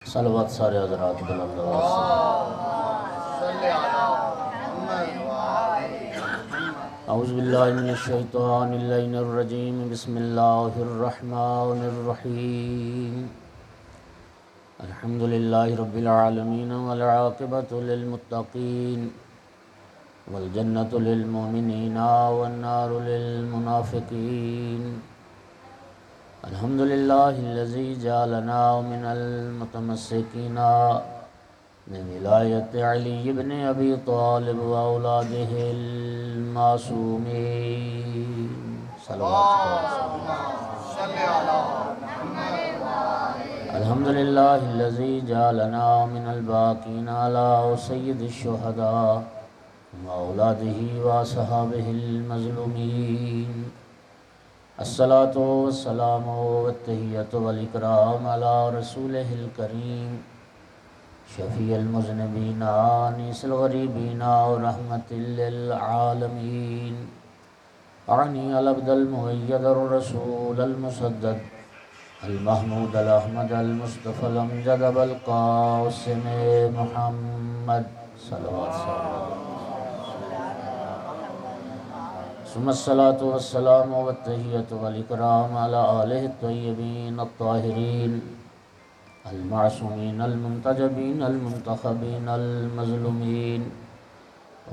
صلوات سارے حضرات بلند اعوذ باللہ من الشیطان اللعین الرجیم بسم اللہ الرحمن الرحیم الحمد للہ رب العالمین والعاقبۃ للمتقین والجنۃ للمؤمنین والنار للمنافقین الحمد للہ الذی جعلنا من المتمسکین من ولایت علی بن ابی طالب و اولادہ المعصومین الحمد للہ الذی جعلنا من الباقین علی سید الشہداء و اولادہ و اصحابہ المظلومین الصلاۃ والسلام والتحیۃ والاکرام علی رسولہ الکریم شفیع المذنبین انیس الغریبین ورحمۃ للعالمین اعنی العبد المؤید الرسول المسدد المحمود الاحمد المصطفى الامجد ابا القاسم محمد صلوات ثم الصلاة والسلام والتحیۃ والاکرام علی آلہ الطیبین الطاہرین المعصومین المنتجبین المنتخبین المظلومین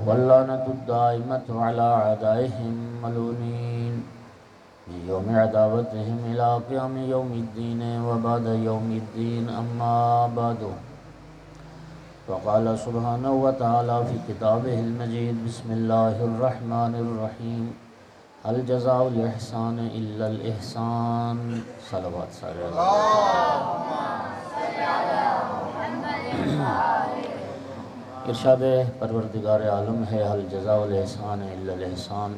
واللعنۃ الدائمۃ علی اعدائہم ملعونین من یوم عداوتہم الی قیام یوم الدین وبعد یوم الدین اما بعد وقال سبحانہ وتعالی فی کتابہ المجید بسم اللہ الرحمن الرحیم هل جزاء الاحسان الا الاحسان صلوات سارے ارشاد پروردگار عالم ہے هل جزاء الاحسان الا الاحسان،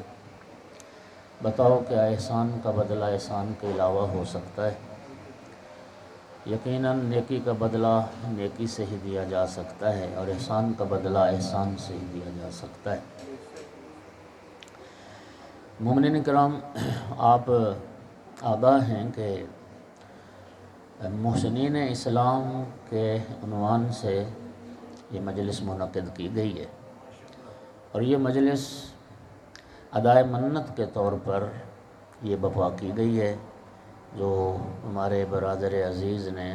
بتاؤ کیا احسان کا بدلہ احسان کے علاوہ ہو سکتا ہے؟ یقیناً نیکی کا بدلہ نیکی سے ہی دیا جا سکتا ہے اور احسان کا بدلہ احسان سے ہی دیا جا سکتا ہے۔ مومنین کرام، آپ آگاہ ہیں کہ محسنین اسلام کے عنوان سے یہ مجلس منعقد کی گئی ہے، اور یہ مجلس ادائے منت کے طور پر یہ برپا کی گئی ہے۔ جو ہمارے برادر عزیز نے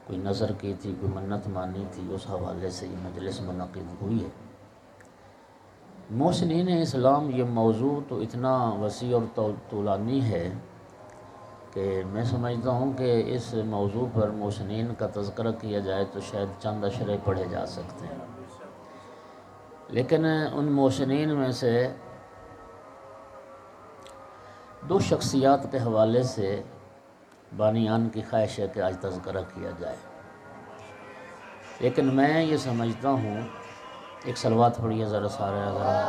کوئی نظر کی تھی، کوئی منت مانی تھی، اس حوالے سے یہ مجلس منعقد ہوئی ہے۔ محسنین اسلام یہ موضوع تو اتنا وسیع اور طولانی ہے کہ میں سمجھتا ہوں کہ اس موضوع پر محسنین کا تذکرہ کیا جائے تو شاید چند اشرے پڑھے جا سکتے ہیں، لیکن ان محسنین میں سے دو شخصیات کے حوالے سے بانیان کی خواہش ہے کہ آج تذکرہ کیا جائے، لیکن میں یہ سمجھتا ہوں ایک صلوات پڑھیے ذرا سارے حضرات،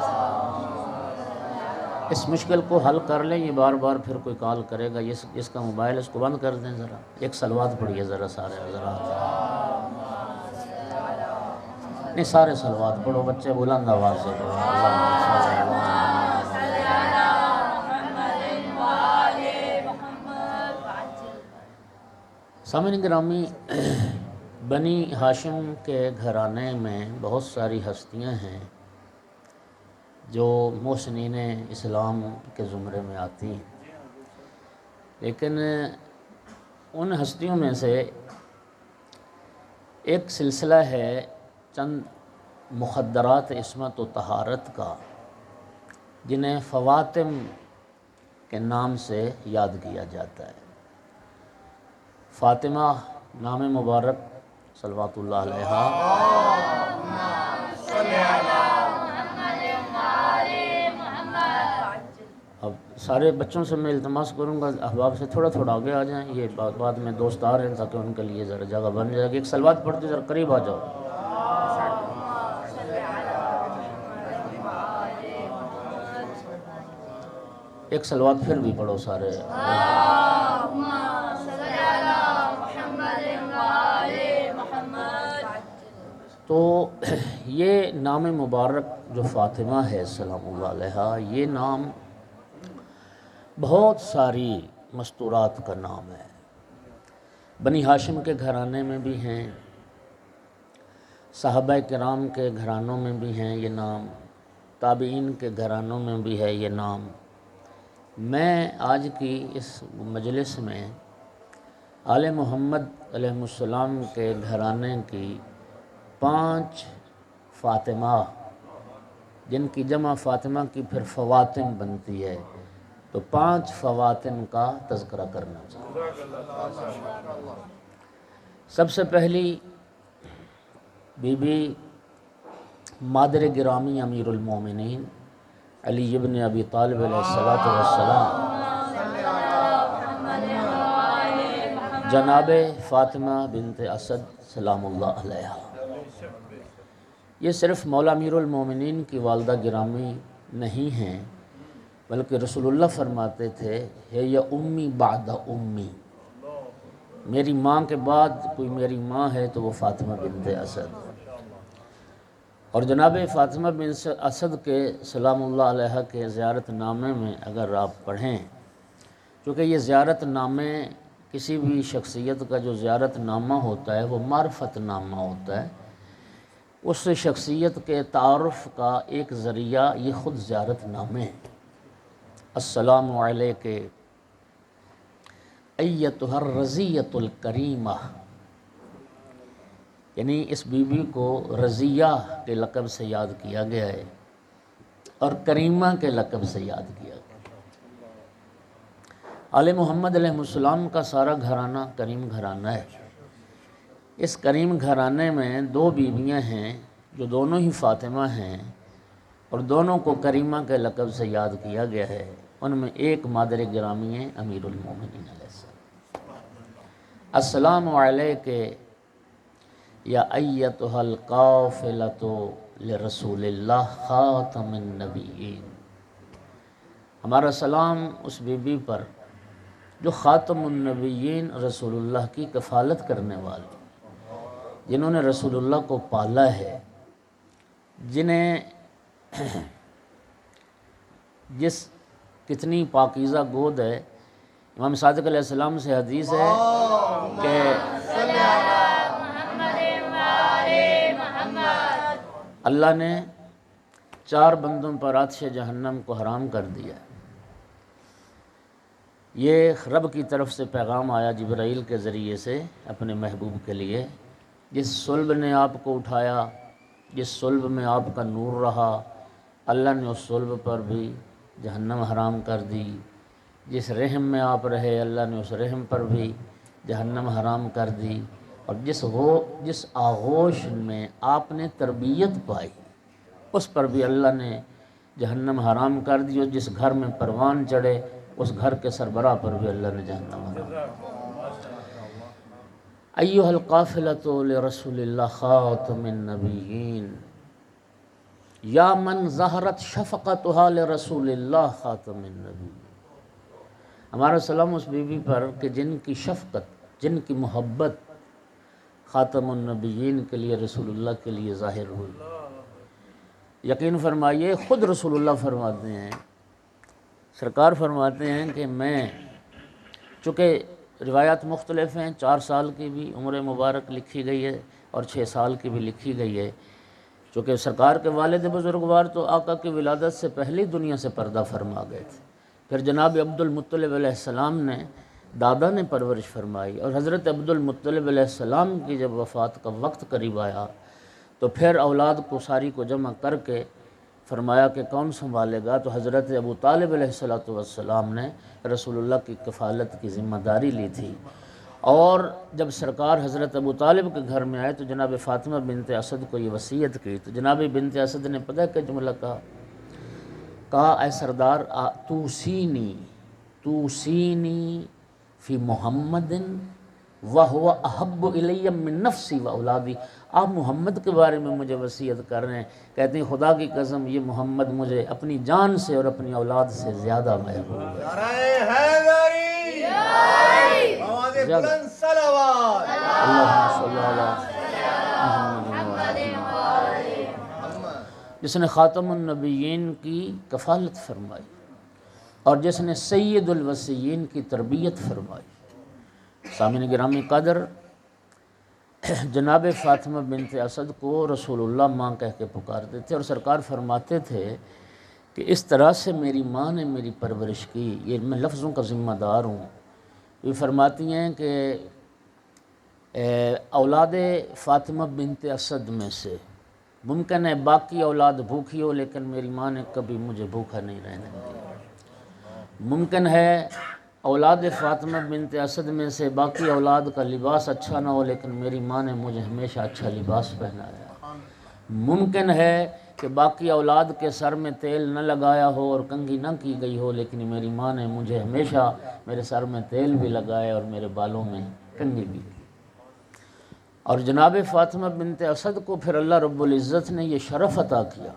اس مشکل کو حل کر لیں۔ یہ بار بار پھر کوئی کال کرے گا، اس کا موبائل اس کو بند کر دیں ذرا، ایک صلوات پڑھیے ذرا سارے حضرات، نہیں سارے صلوات پڑھو، بچے بلند آواز سے پڑھو۔ سامعین گرامی، بنی ہاشم کے گھرانے میں بہت ساری ہستیاں ہیں جو محسنین اسلام کے زمرے میں آتی ہیں، لیکن ان ہستیوں میں سے ایک سلسلہ ہے چند مخدرات عصمت و طہارت کا، جنہیں فواطم کے نام سے یاد کیا جاتا ہے۔ فاطمہ نام مبارک صلوات اللہ علیہ، اب سارے بچوں سے میں التماس کروں گا احباب سے تھوڑا تھوڑا آگے آ جائیں، یہ بعد میں دوست آ رہے ہیں تاکہ ان کے لیے ذرا جگہ بن جائے گی۔ ایک صلوات پڑھتے ذرا قریب آ جاؤ۔ ایک صلوات پھر بھی پڑھو سارے۔ تو یہ نام مبارک جو فاطمہ ہے سلام اللہ علیہا، یہ نام بہت ساری مستورات کا نام ہے۔ بنی ہاشم کے گھرانے میں بھی ہیں، صحابہ کرام کے گھرانوں میں بھی ہیں یہ نام، تابعین کے گھرانوں میں بھی ہے یہ نام۔ میں آج کی اس مجلس میں آل محمد علیہ السلام کے گھرانے کی 5 فاطمہ، جن کی جمع فاطمہ کی پھر فواتم بنتی ہے، تو 5 فواتم کا تذکرہ کرنا چاہیے۔ سب سے پہلی بی بی مادر گرامی امیر المومنین علی ابن ابی طالب علیہ السلام جناب فاطمہ بنت اسد سلام اللہ علیہ۔ یہ صرف مولا امیر المومنین کی والدہ گرامی نہیں ہیں، بلکہ رسول اللہ فرماتے تھے ہے یہ امی بعد امی، میری ماں کے بعد کوئی میری ماں ہے تو وہ فاطمہ بنت اسد۔ اور جناب فاطمہ بنت اسد کے سلام اللہ علیہ کے زیارت نامے میں اگر آپ پڑھیں، چونکہ یہ زیارت نامے کسی بھی شخصیت کا جو زیارت نامہ ہوتا ہے وہ معرفت نامہ ہوتا ہے، اس شخصیت کے تعارف کا ایک ذریعہ یہ خود زیارت نامے ہیں۔ السلام علیک ایتھا الرضیۃ الکریمہ، یعنی اس بی بی کو رضیہ کے لقب سے یاد کیا گیا ہے اور کریمہ کے لقب سے یاد کیا گیا۔ آل محمد علیہ السلام کا سارا گھرانہ کریم گھرانہ ہے۔ اس کریم گھرانے میں 2 بیویاں ہیں جو دونوں ہی فاطمہ ہیں اور دونوں کو کریمہ کے لقب سے یاد کیا گیا ہے۔ ان میں ایک مادر گرامی ہے امیر المومنین علیہ السلام۔ السلام علیک یا ایتھا القافلۃ لرسول اللہ خاتم النبیین، ہمارا سلام اس بی بی پر جو خاتم النبیین رسول اللہ کی کفالت کرنے والی، جنہوں نے رسول اللہ کو پالا ہے، جنہیں جس کتنی پاکیزہ گود ہے۔ امام صادق علیہ السلام سے حدیث ہے کہ اللہ نے 4 بندوں پر آتش جہنم کو حرام کر دیا۔ یہ رب کی طرف سے پیغام آیا جبرائیل کے ذریعے سے اپنے محبوب کے لیے، جس صلب نے آپ کو اٹھایا، جس صلب میں آپ کا نور رہا، اللہ نے اس صلب پر بھی جہنم حرام کر دی۔ جس رحم میں آپ رہے، اللہ نے اس رحم پر بھی جہنم حرام کر دی۔ اور جس آغوش میں آپ نے تربیت پائی، اس پر بھی اللہ نے جہنم حرام کر دی۔ اور جس گھر میں پروان چڑھے، اس گھر کے سربراہ پر بھی اللہ نے جہنم حرام کر دی۔ ایھا القافلۃ لرسول اللہ خاتم النبیین یا من ظہرت شفقتھا لرسول اللہ خاتم النبیین، ہمارا سلام اس بی بی پر کہ جن کی شفقت، جن کی محبت خاتم النبیین کے لیے، رسول اللہ کے لیے ظاہر ہوئی۔ یقین فرمائیے خود رسول اللہ فرماتے ہیں، سرکار فرماتے ہیں کہ میں، چونکہ روایات مختلف ہیں، 4 سال کی بھی عمر مبارک لکھی گئی ہے اور 6 سال کی بھی لکھی گئی ہے، چونکہ سرکار کے والد بزرگوار تو آقا کی ولادت سے پہلی دنیا سے پردہ فرما گئے تھے۔ پھر جناب عبد المطلب علیہ السلام نے، دادا نے پرورش فرمائی، اور حضرت عبد المطلب علیہ السلام کی جب وفات کا وقت قریب آیا تو پھر اولاد کو ساری کو جمع کر کے فرمایا کہ کون سنبھالے گا، تو حضرت ابو طالب علیہ السلام نے رسول اللہ کی کفالت کی ذمہ داری لی تھی۔ اور جب سرکار حضرت ابو طالب کے گھر میں آئے تو جناب فاطمہ بنت اسد کو یہ وصیت کی، تو جناب بنت اسد نے پتہ کہ جملہ کہا اے سردار توصینی فی محمد وہو احب الی من نفسی و اولادی، آپ محمد کے بارے میں مجھے وصیت کر رہے ہیں، کہتے ہیں خدا کی قسم یہ محمد مجھے اپنی جان سے اور اپنی اولاد سے زیادہ محبوب ہے۔ جس نے خاتم النبیین کی کفالت فرمائی اور جس نے سید الوصیین کی تربیت فرمائی، سامعین گرامی قدر، جناب فاطمہ بنت اسد کو رسول اللہ ماں کہہ کے پکارتے تھے، اور سرکار فرماتے تھے کہ اس طرح سے میری ماں نے میری پرورش کی، یہ میں لفظوں کا ذمہ دار ہوں۔ یہ فرماتی ہیں کہ اولاد فاطمہ بنت اسد میں سے ممکن ہے باقی اولاد بھوکی ہو، لیکن میری ماں نے کبھی مجھے بھوکا نہیں رہنے دیا۔ ممکن ہے اولاد فاطمہ بنت اسد میں سے باقی اولاد کا لباس اچھا نہ ہو، لیکن میری ماں نے مجھے ہمیشہ اچھا لباس پہنایا۔ ممکن ہے کہ باقی اولاد کے سر میں تیل نہ لگایا ہو اور کنگھی نہ کی گئی ہو، لیکن میری ماں نے مجھے ہمیشہ میرے سر میں تیل بھی لگایا اور میرے بالوں میں کنگھی بھی کی۔ اور جناب فاطمہ بنت اسد کو پھر اللہ رب العزت نے یہ شرف عطا کیا،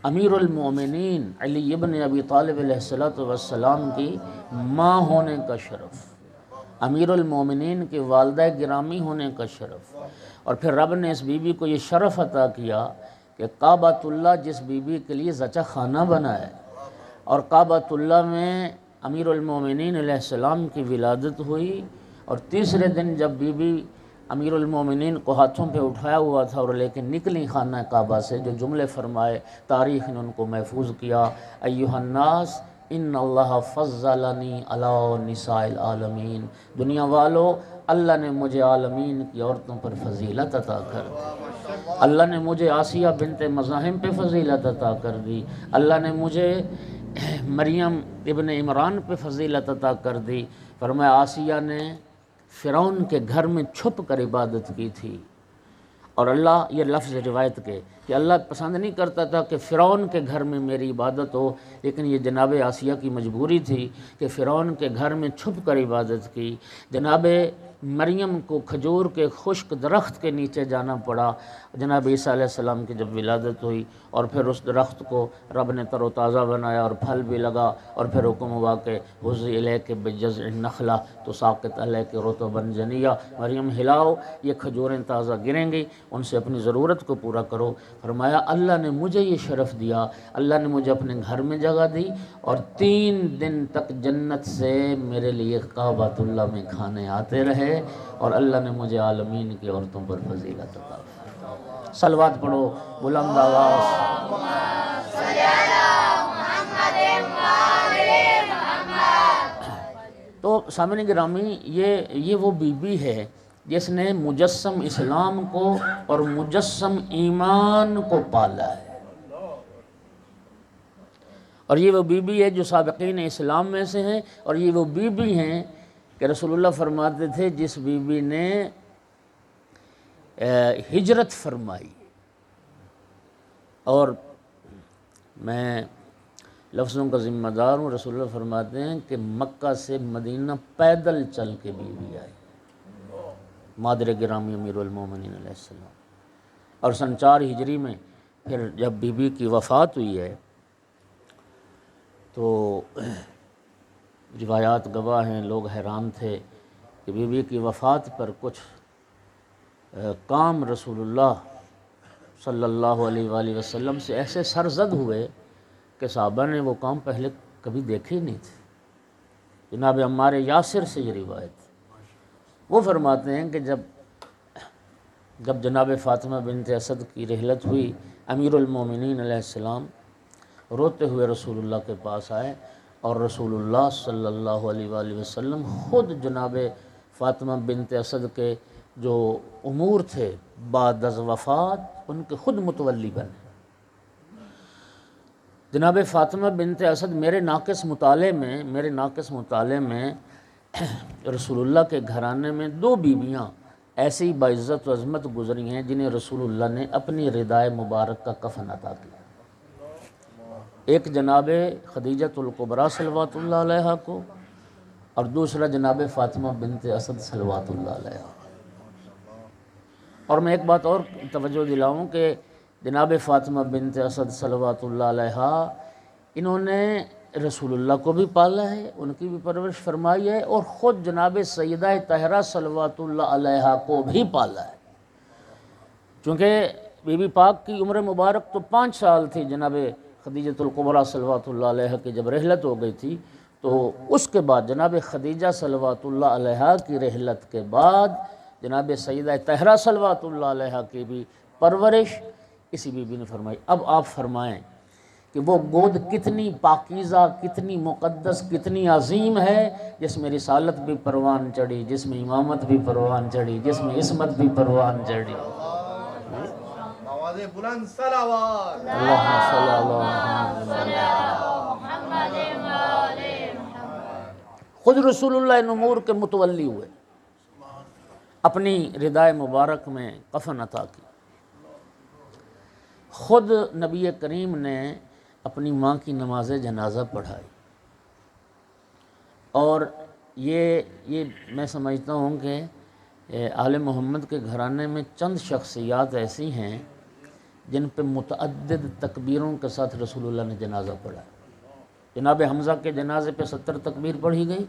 امیر المومنین علی ابن ابی طالب علیہ السلام کی ماں ہونے کا شرف، امیر المومنین کی والدہ گرامی ہونے کا شرف۔ اور پھر رب نے اس بی بی کو یہ شرف عطا کیا کہ کعبۃ اللہ جس بی بی کے لیے زچہ خانہ بنا ہے، اور کعبۃ اللہ میں امیر المومنین علیہ السلام کی ولادت ہوئی، اور تیسرے دن جب بی بی امیر المومنین کو ہاتھوں پہ اٹھایا ہوا تھا اور لیکن نکلی خانہ کعبہ سے، جو جملے فرمائے تاریخ نے ان کو محفوظ کیا، ایھا الناس ان اللہ فضلنی علی نساء العالمین، دنیا والو اللہ نے مجھے عالمین کی عورتوں پر فضیلت عطا کر دی، اللہ نے مجھے آسیہ بنت مزاحم پہ فضیلت عطا کر دی، اللہ نے مجھے مریم ابن عمران پہ فضیلت عطا کر دی۔ فرمایا آسیہ نے فرعون کے گھر میں چھپ کر عبادت کی تھی، اور اللہ، یہ لفظ روایت کے کہ اللہ پسند نہیں کرتا تھا کہ فرعون کے گھر میں میری عبادت ہو، لیکن یہ جناب آسیہ کی مجبوری تھی کہ فرعون کے گھر میں چھپ کر عبادت کی۔ جناب مریم کو کھجور کے خشک درخت کے نیچے جانا پڑا جناب عیسیٰ علیہ السلام کی جب ولادت ہوئی، اور پھر اس درخت کو رب نے تر و تازہ بنایا اور پھل بھی لگا، اور پھر حکم ہوا کہ حُزِّ الیک بجذع النخلہ تساقط علیک رطبا جنیہ، مریم ہلاؤ، یہ کھجوریں تازہ گریں گی، ان سے اپنی ضرورت کو پورا کرو۔ فرمایا اللہ نے مجھے یہ شرف دیا، اللہ نے مجھے اپنے گھر میں جگہ دی، اور 3 دن تک جنت سے میرے لیے کعبۃ اللہ میں کھانے آتے رہے، اور اللہ نے مجھے عالمین کی عورتوں پر فضیلت عطا فرمائی۔ صلوات پڑھو بلند آواز۔ تو سامعین گرامی، یہ وہ بی بی ہے جس نے مجسم اسلام کو اور مجسم ایمان کو پالا ہے، اور یہ وہ بی بی ہے جو سابقین اسلام میں سے ہیں، اور یہ وہ بی بی ہیں کہ رسول اللہ فرماتے تھے جس بی بی نے ہجرت فرمائی، اور میں لفظوں کا ذمہ دار ہوں، رسول اللہ فرماتے ہیں کہ مکہ سے مدینہ پیدل چل کے بی بی آئی، مادر گرامی امیر المومنین علیہ السلام۔ اور سن 4 ہجری میں پھر جب بی بی کی وفات ہوئی ہے تو روایات گواہ ہیں، لوگ حیران تھے کہ بی بی کی وفات پر کچھ کام رسول اللہ صلی اللہ علیہ وآلہ وسلم سے ایسے سرزد ہوئے کہ صحابہ نے وہ کام پہلے کبھی دیکھے ہی نہیں تھے۔ جناب عمار یاسر سے یہ روایت، وہ فرماتے ہیں کہ جب جناب فاطمہ بنت اسد کی رحلت ہوئی، امیر المومنین علیہ السلام روتے ہوئے رسول اللہ کے پاس آئے، اور رسول اللہ صلی اللہ علیہ وآلہ وسلم خود جناب فاطمہ بنت اسد کے جو امور تھے بعد از وفات ان کے خود متولی بنے۔ جناب فاطمہ بنت اسد میرے ناقص مطالعے میں رسول اللہ کے گھرانے میں 2 بیویاں ایسی باعزت و عظمت گزری ہیں جنہیں رسول اللہ نے اپنی ردائے مبارک کا کفن عطا کیا۔ ایک جناب خدیجۃ الکبریٰ صلوات اللہ علیہا کو، اور دوسرا جناب فاطمہ بنت اسد صلوات اللہ علیہا۔ اور میں ایک بات اور توجہ دلاؤں کہ جناب فاطمہ بنت اسد صلوات اللہ علیہا، انہوں نے رسول اللہ کو بھی پالا ہے، ان کی بھی پرورش فرمائی ہے، اور خود جناب سیدہ طاہرہ صلوات اللہ علیہا کو بھی پالا ہے۔ چونکہ بی بی پاک کی عمر مبارک تو 5 سال تھی، جناب خدیجۃ الکبریٰ صلوات اللہ علیہا کی جب رحلت ہو گئی تھی تو اس کے بعد جناب خدیجہ صلوات اللہ علیہا کی رحلت کے بعد جناب سیدہ طاہرہ صلوات اللہ علیہا کی بھی پرورش اسی بی بی نے فرمائی۔ اب آپ فرمائیں کہ وہ گود کتنی پاکیزہ، کتنی مقدس، کتنی عظیم ہے، جس میں رسالت بھی پروان چڑھی، جس میں امامت بھی پروان چڑھی، جس میں عصمت بھی پروان چڑھی۔ آواز بلند صلوات۔ اللہم صلی اللہ خود رسول اللہ ان امور کے متولی ہوئے، اپنی ردائے مبارک میں کفن عطا کی۔ خود نبی کریم نے اپنی ماں کی نماز جنازہ پڑھائی، اور یہ میں سمجھتا ہوں کہ آل محمد کے گھرانے میں چند شخصیات ایسی ہیں جن پہ متعدد تکبیروں کے ساتھ رسول اللہ نے جنازہ پڑھا۔ جناب حمزہ کے جنازے پہ 70 تکبیر پڑھی گئی،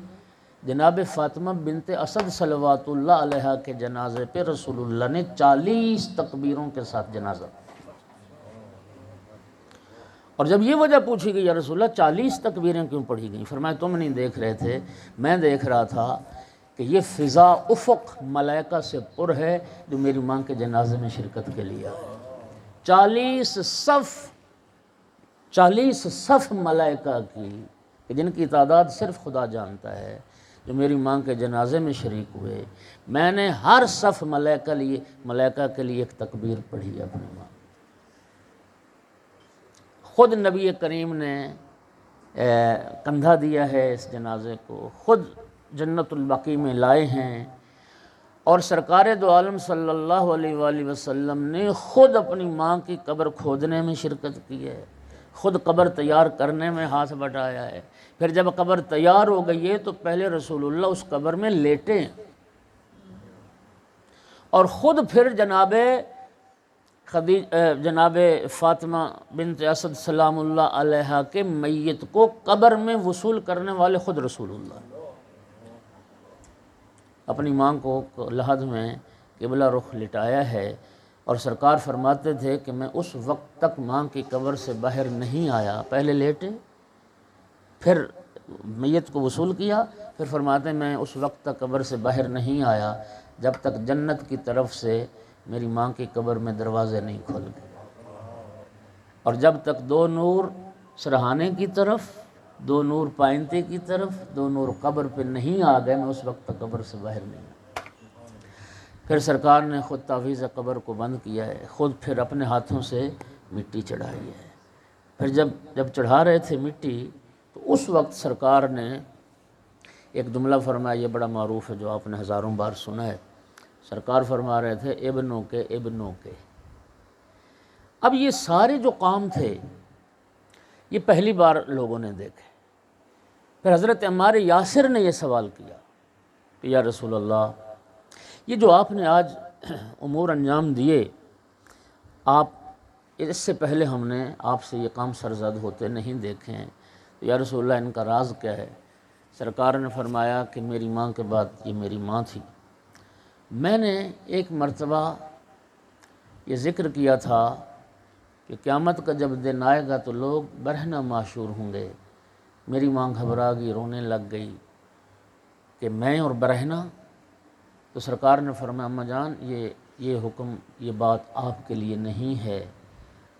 جناب فاطمہ بنت اسد صلوات اللہ علیہا کے جنازے پہ رسول اللہ نے 40 تکبیروں کے ساتھ جنازہ پڑھا۔ اور جب یہ وجہ پوچھی گئی یا رسول اللہ 40 تکبیریں کیوں پڑھی گئیں، فرمایا تم نہیں دیکھ رہے تھے، میں دیکھ رہا تھا کہ یہ فضا افق ملائکہ سے پر ہے جو میری ماں کے جنازے میں شرکت کے لیے آئے۔ 40 صف ملائکہ کی کہ جن کی تعداد صرف خدا جانتا ہے، جو میری ماں کے جنازے میں شریک ہوئے، میں نے ہر صف ملائکہ کے لیے ایک تکبیر پڑھی اپنی ماں۔ خود نبی کریم نے کندھا دیا ہے اس جنازے کو، خود جنت البقیع میں لائے ہیں، اور سرکار دو عالم صلی اللہ علیہ وآلہ وسلم نے خود اپنی ماں کی قبر کھودنے میں شرکت کی ہے، خود قبر تیار کرنے میں ہاتھ بٹایا ہے۔ پھر جب قبر تیار ہو گئی ہے تو پہلے رسول اللہ اس قبر میں لیٹے، اور خود پھر جناب فاطمہ بنت اسد سلام اللہ علیہا کے میت کو قبر میں وصول کرنے والے خود رسول اللہ، اپنی ماں کو لحد میں قبلہ رخ لٹایا ہے، اور سرکار فرماتے تھے کہ میں اس وقت تک ماں کی قبر سے باہر نہیں آیا، پہلے لیٹے پھر میت کو وصول کیا، پھر فرماتے ہیں میں اس وقت تک قبر سے باہر نہیں آیا جب تک جنت کی طرف سے میری ماں کی قبر میں دروازے نہیں کھل گئے، اور جب تک 2 نور سرہانے کی طرف، 2 نور پائنتے کی طرف، 2 نور قبر پہ نہیں آ گئے، میں اس وقت تک قبر سے باہر نہیں آیا۔ پھر سرکار نے خود تعویذ قبر کو بند کیا ہے، خود پھر اپنے ہاتھوں سے مٹی چڑھائی ہے۔ پھر جب چڑھا رہے تھے مٹی تو اس وقت سرکار نے ایک جملہ فرمایا، یہ بڑا معروف ہے جو آپ نے ہزاروں بار سنا ہے۔ سرکار فرما رہے تھے ابنوں کے۔ اب یہ سارے جو کام تھے یہ پہلی بار لوگوں نے دیکھے۔ پھر حضرت عمار یاسر نے یہ سوال کیا کہ یا رسول اللہ، یہ جو آپ نے آج امور انجام دیے، آپ اس سے پہلے ہم نے آپ سے یہ کام سرزد ہوتے نہیں دیکھے ہیں، تو یا رسول اللہ ان کا راز کیا ہے؟ سرکار نے فرمایا کہ میری ماں کے بعد یہ میری ماں تھی، میں نے ایک مرتبہ یہ ذکر کیا تھا کہ قیامت کا جب دن آئے گا تو لوگ برہنہ معشور ہوں گے۔ میری ماں گھبرا گئی، رونے لگ گئی کہ میں اور برہنہ؟ تو سرکار نے فرمایا اماں جان یہ حکم، یہ بات آپ کے لیے نہیں ہے،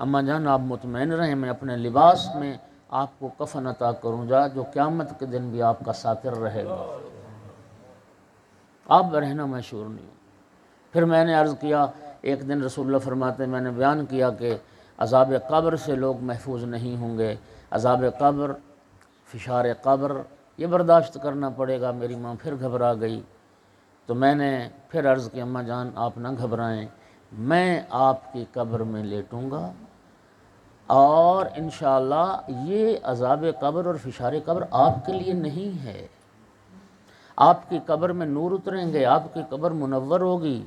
اماں جان آپ مطمئن رہیں، میں اپنے لباس میں آپ کو کفن عطا کروں گا جو قیامت کے دن بھی آپ کا ساتر رہے گا، آپ برہنہ معشور نہیں۔ پھر میں نے عرض کیا، ایک دن رسول اللہ فرماتے میں نے بیان کیا کہ عذاب قبر سے لوگ محفوظ نہیں ہوں گے، عذاب قبر، فشار قبر یہ برداشت کرنا پڑے گا۔ میری ماں پھر گھبرا گئی، تو میں نے پھر عرض کی اماں جان آپ نہ گھبرائیں، میں آپ کی قبر میں لیٹوں گا، اور انشاءاللہ یہ عذاب قبر اور فشار قبر آپ کے لیے نہیں ہے، آپ کی قبر میں نور اتریں گے، آپ کی قبر منور ہوگی۔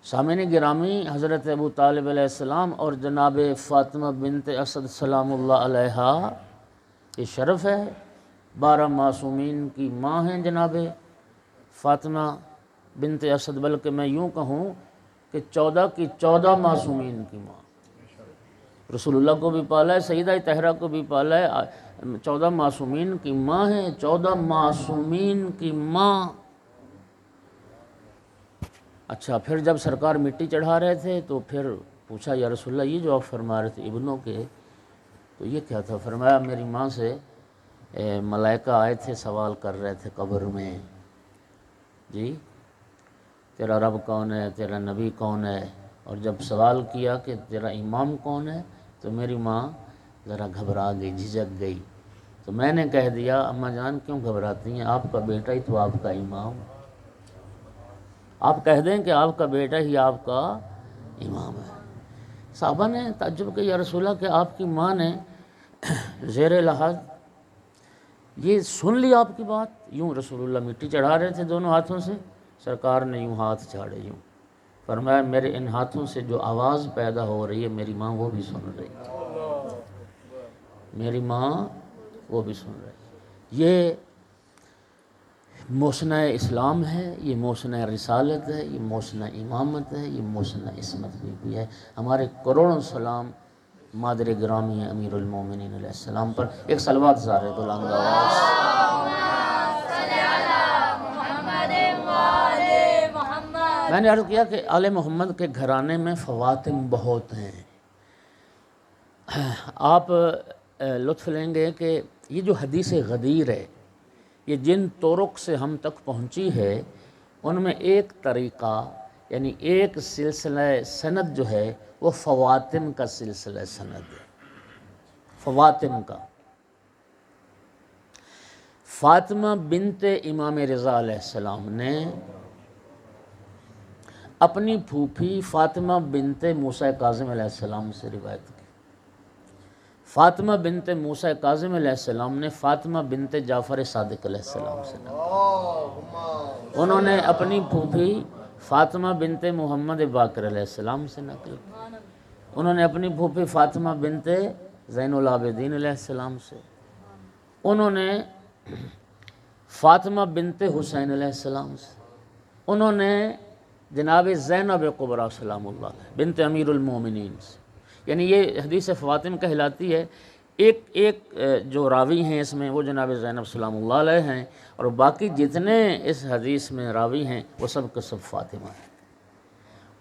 سامعین گرامی، حضرت ابو طالب علیہ السلام اور جناب فاطمہ بنت اسد سلام اللہ علیہا یہ شرف ہے، 12 معصومین کی ماں ہیں جناب فاطمہ بنت اسد، بلکہ میں یوں کہوں کہ 14 کی 14 معصومین کی ماں، رسول اللہ کو بھی پالا ہے، سیدہ طاہرہ کو بھی پالا ہے، 14 معصومین کی ماں ہے، 14 معصومین کی ماں۔ اچھا، پھر جب سرکار مٹی چڑھا رہے تھے تو پھر پوچھا یا رسول اللہ یہ جو آپ فرما رہے تھے ابنوں کے، تو یہ کیا تھا؟ فرمایا میری ماں سے ملائکہ آئے تھے، سوال کر رہے تھے قبر میں، جی تیرا رب کون ہے، تیرا نبی کون ہے؟ اور جب سوال کیا کہ تیرا امام کون ہے تو میری ماں ذرا گھبرا گئی، جھجک گئی۔ تو میں نے کہہ دیا اماں جان کیوں گھبراتی ہیں، آپ کا بیٹا ہی تو آپ کا امام، آپ کہہ دیں کہ آپ کا بیٹا ہی آپ کا امام ہے۔ صحابہ نے تعجب کیا یا رسول اللہ کہ آپ کی ماں نے زیر لحاظ یہ سن لی آپ کی بات؟ یوں رسول اللہ مٹی چڑھا رہے تھے دونوں ہاتھوں سے، سرکار نے یوں ہاتھ چاڑے، یوں فرمایا میرے ان ہاتھوں سے جو آواز پیدا ہو رہی ہے میری ماں وہ بھی سن رہی ہے، میری ماں وہ بھی سن رہی ہے۔ یہ موسنہ اسلام ہے، یہ موسنہ رسالت ہے، یہ موسنہ امامت ہے، یہ موسنہ عصمت بھی ہے۔ ہمارے کروڑوں سلام مادر گرامی امیر المومنین علیہ السلام پر۔ ایک صلوات سارے بلند آواز۔ میں نے عرض کیا کہ آل محمد کے گھرانے میں فواتم بہت ہیں۔ آپ لطف لیں گے کہ یہ جو حدیث غدیر ہے یہ جن طرق سے ہم تک پہنچی ہے ان میں ایک طریقہ یعنی ایک سلسلہ سند جو ہے وہ فواتم کا سلسلہ سند ہے، فواتم کا۔ فاطمہ بنت امام رضا علیہ السلام نے اپنی پھوپھی فاطمہ بنت موسیٰ کاظم علیہ السلام سے روایت کی۔ فاطمہ بنت موسیٰ کاظم علیہ السلام نے فاطمہ بنت جعفر صادق علیہ السلام سے نقل، انہوں نے اپنی پھوپھی فاطمہ بنت محمد باقر علیہ السلام سے نقل، انہوں نے اپنی پھوپھی فاطمہ بنت زین العابدین علیہ السلام سے، انہوں نے فاطمہ بنت حسین علیہ السلام سے، انہوں نے جناب زینب کبریٰ سلام اللہ علیہ بنت امیر المومنین سے۔ یعنی یہ حدیث فواتم کہلاتی ہے۔ ایک جو راوی ہیں اس میں وہ جناب زینب سلام اللہ علیہ ہیں، اور باقی جتنے اس حدیث میں راوی ہیں وہ سب کے سب فاطمہ ہیں۔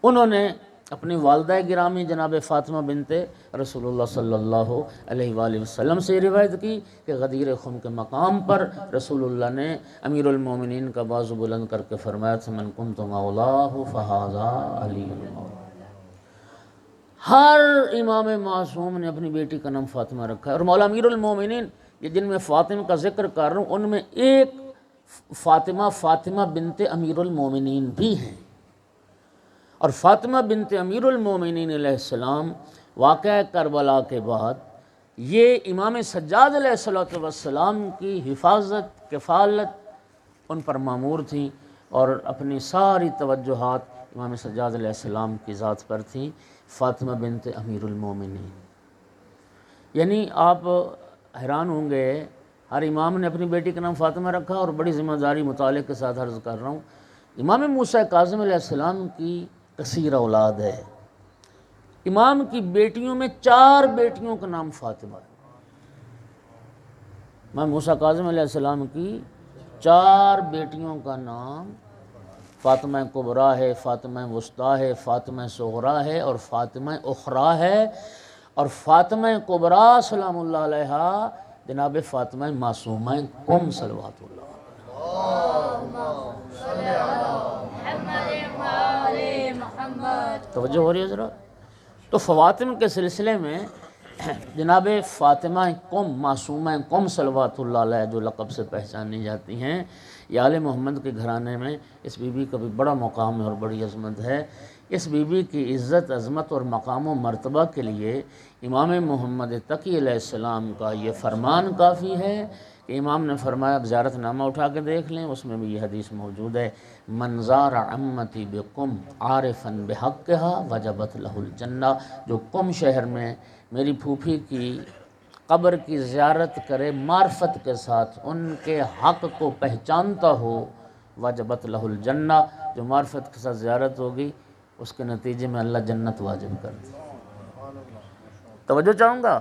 انہوں نے اپنی والدہ گرامی جناب فاطمہ بنت رسول اللہ صلی اللہ علیہ وآلہ وسلم سے روایت کی کہ غدیر خم کے مقام پر رسول اللہ نے امیر المومنین کا بازو بلند کر کے فرمایا تھا من کنت مولاہ فہذا علی المولا۔ ہر امام معصوم نے اپنی بیٹی کا نام فاطمہ رکھا ہے، اور مولا امیر المومنین یہ جن میں فاطمہ کا ذکر کر رہا ہوں ان میں ایک فاطمہ بنت امیر المومنین بھی ہیں۔ اور فاطمہ بنت امیر المومنین علیہ السلام واقعہ کربلا کے بعد یہ امام سجاد علیہ السلام کی حفاظت کفالت ان پر مامور تھیں، اور اپنی ساری توجہات امام سجاد علیہ السلام کی ذات پر تھیں، فاطمہ بنت امیر المومنین۔ یعنی آپ حیران ہوں گے، ہر امام نے اپنی بیٹی کا نام فاطمہ رکھا، اور بڑی ذمہ داری مطالعے کے ساتھ عرض کر رہا ہوں امام موسیٰ کاظم علیہ السلام کی کثیر اولاد ہے، امام کی بیٹیوں میں 4 بیٹیوں کا نام فاطمہ ہے۔ امام موسیٰ کاظم علیہ السلام کی 4 بیٹیوں کا نام فاطمہ کبریٰ ہے، فاطمہ وسطیٰ ہے، فاطمہ صغریٰ ہے، اور فاطمہ اخریٰ ہے، اور فاطمہ کبریٰ سلام اللہ علیہا جناب فاطمہ معصومہ کم صلوات اللہ۔ توجہ ہو رہی ہے ذرا؟ تو فواتم کے سلسلے میں جناب فاطمہ کم معصومہ کم صلوات اللہ علیہ جو لقب سے پہچانی جاتی ہیں، یہ آل محمد کے گھرانے میں اس بی بی کا بھی بڑا مقام ہے اور بڑی عظمت ہے۔ اس بی بی کی عزت عظمت اور مقام و مرتبہ کے لیے امام محمد تقی علیہ السلام کا یہ فرمان کافی ہے کہ امام نے فرمایا، زیارت نامہ اٹھا کے دیکھ لیں، اس میں بھی یہ حدیث موجود ہے، من زار عمتی بقم عارفا بحقہا وجبت لہ الجنہ، جو قم شہر میں میری پھوپھی کی قبر کی زیارت کرے معرفت کے ساتھ، ان کے حق کو پہچانتا ہو، وجبت لہ الجنہ، جو معرفت کے ساتھ زیارت ہوگی اس کے نتیجے میں اللہ جنت واجب کر دی۔ توجہ چاہوں گا،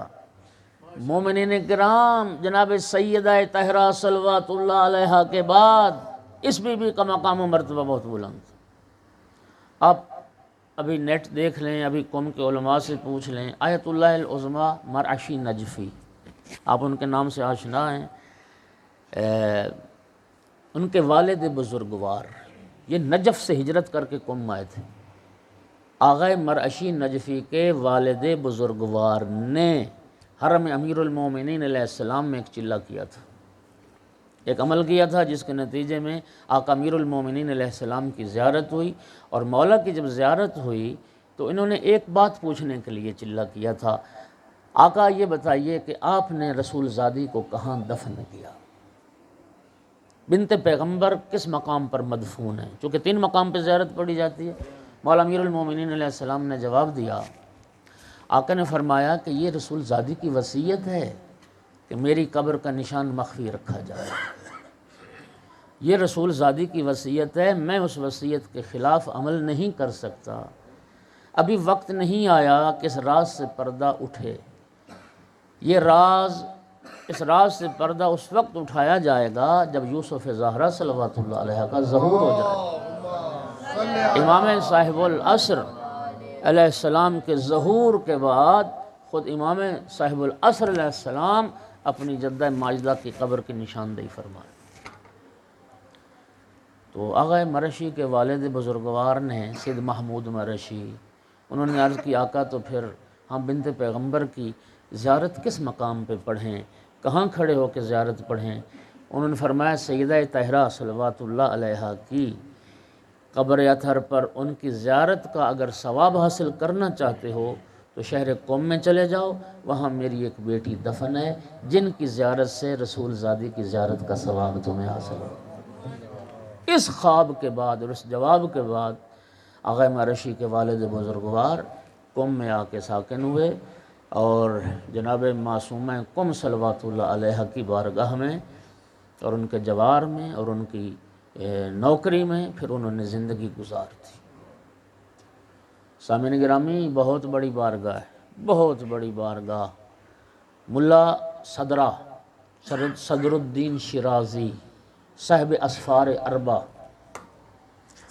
مومنین کرام جناب سیدہ طاہرہ صلوات اللہ علیہا کے بعد اس بی بی کا مقام و مرتبہ بہت بلند. آپ ابھی نیٹ دیکھ لیں، ابھی قوم کے علماء سے پوچھ لیں، آیت اللہ العظمیٰ مرعشی نجفی، آپ ان کے نام سے آشنا ہیں. ان کے والد بزرگوار یہ نجف سے ہجرت کر کے قم آئے تھے. آغا مرعشی نجفی کے والد بزرگوار نے حرم امیر المومنین علیہ السلام میں ایک چلہ کیا تھا، ایک عمل کیا تھا جس کے نتیجے میں آقا امیر المومنین علیہ السلام کی زیارت ہوئی. اور مولا کی جب زیارت ہوئی تو انہوں نے ایک بات پوچھنے کے لیے چلہ کیا تھا، آقا یہ بتائیے کہ آپ نے رسول زادی کو کہاں دفن کیا؟ بنت پیغمبر کس مقام پر مدفون ہے؟ چونکہ 3 مقام پہ زیارت پڑھی جاتی ہے. مولا امیر المومنین علیہ السلام نے جواب دیا، آقا نے فرمایا کہ یہ رسول زادی کی وصیت ہے کہ میری قبر کا نشان مخفی رکھا جائے. یہ رسول زادی کی وصیت ہے، میں اس وصیت کے خلاف عمل نہیں کر سکتا. ابھی وقت نہیں آیا کہ اس راز سے پردہ اٹھے. اس راز سے پردہ اس وقت اٹھایا جائے گا جب یوسف زہرا صلوات اللہ علیہ کا ظہور ہو جائے. امام صاحب العصر علیہ السلام کے ظہور کے بعد خود امام صاحب العصر علیہ السلام اپنی جدہ ماجدہ کی قبر کی نشاندہی فرمائے. تو آغا مرعشی کے والد بزرگوار نے سید محمود مرعشی، انہوں نے عرض کی آقا تو پھر ہم بنت پیغمبر کی زیارت کس مقام پہ پڑھیں، کہاں کھڑے ہو کے زیارت پڑھیں؟ انہوں نے فرمایا سیدہ طاہرہ صلوات اللہ علیہا کی قبر اطہر پر ان کی زیارت کا اگر ثواب حاصل کرنا چاہتے ہو تو شہر قم میں چلے جاؤ، وہاں میری ایک بیٹی دفن ہے جن کی زیارت سے رسول زادی کی زیارت کا ثواب تمہیں حاصل ہو. اس خواب کے بعد اور اس جواب کے بعد آغا مرعشی کے والد بزرگوار قم میں آ کے ساکن ہوئے اور جناب معصومہ قم صلوات اللہ علیہ کی بارگاہ میں اور ان کے جوار میں اور ان کی نوکری میں پھر انہوں نے زندگی گزار دی. سامعین گرامی، بہت بڑی بارگاہ ہے، بہت بڑی بارگاہ. ملا صدر الدین شیرازی صاحب اسفار اربع،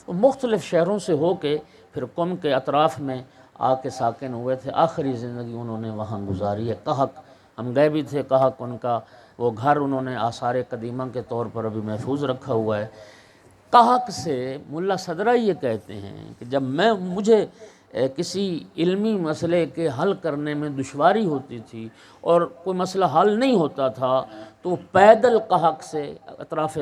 مختلف شہروں سے ہو کے پھر قم کے اطراف میں آ کے ساکن ہوئے تھے. آخری زندگی انہوں نے وہاں گزاری ہے. کہک ہم گئے بھی تھے، کہک ان کا وہ گھر انہوں نے آثار قدیمہ کے طور پر ابھی محفوظ رکھا ہوا ہے. کہک سے ملا صدرہ یہ کہتے ہیں کہ جب مجھے کسی علمی مسئلے کے حل کرنے میں دشواری ہوتی تھی اور کوئی مسئلہ حل نہیں ہوتا تھا تو پیدل کہک سے، اطراف